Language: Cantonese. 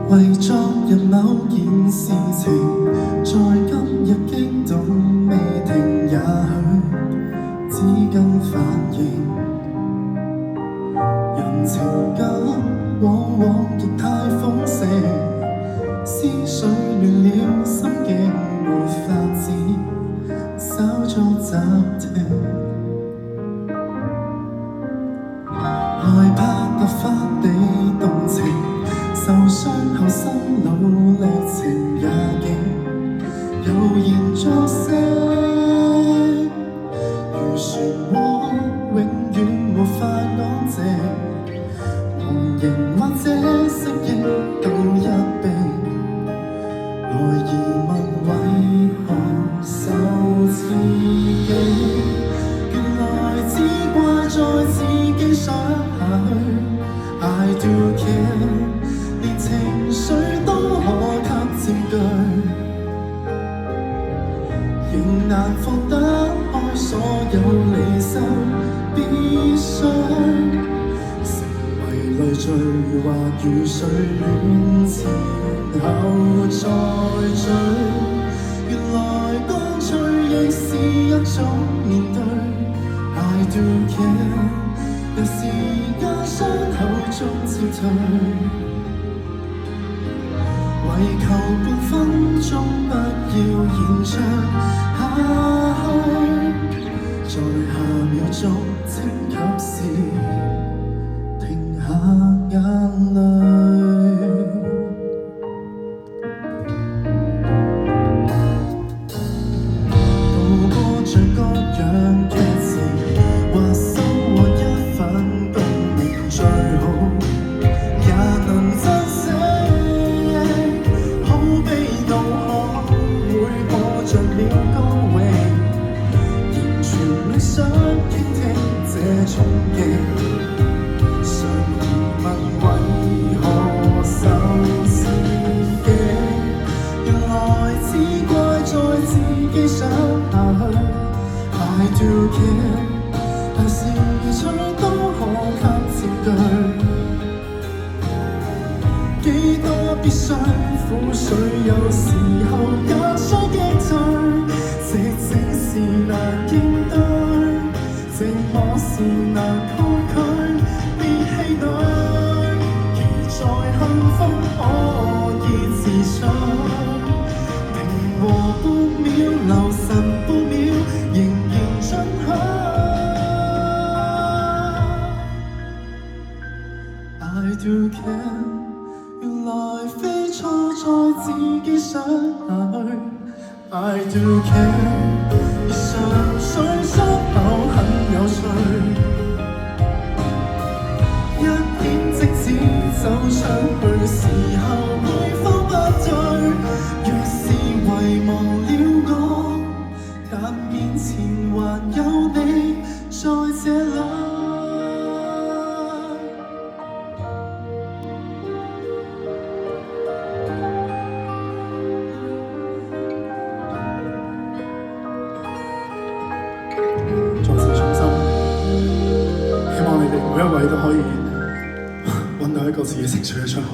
為昨日某件事情，在今日激動未停，也許只跟反應。人情感往往亦太豐盛，思緒亂了，心境沒法子稍作暫停。害怕突發地動情，受傷後心路歷程也竟悠然作聲，如漩渦永遠無法安靜，忘形或者適應到一並，來疑問為何受刺激，原來只怪在自己想下去。I do care， 連情緒都可給佔據，仍難放得開所有離愁必須，成為累贅或如水暖前後再聚。原來乾脆亦是一種面對。I do care， 有時間傷口中撤退，為求半分鐘不要延長下去，在下秒鐘請及時停下眼淚。渡過着各樣劇情，或收穫一份共鳴最好，也能珍惜。好悲怒可會播着了歌詠，仍全力想傾聽這衝擊，常疑問為何受刺激，原來只怪在自己想下去。I do care， 但是最都可給佔據，幾多必須苦水，有時候也需擊退，寂靜是難應對，寂寞是難抗拒，別氣餒，期待幸福可以自取，平和半秒，留神半秒，仍然進取。I do care， 原來非錯在自己想下去。I do care， 而純粹傷口很有趣，一點即使走出去時候會否不對，若是遺忘了我，但面前還有你在這裏。作詞重心，希望你哋每一位都可以揾到一個自己情緒嘅出口。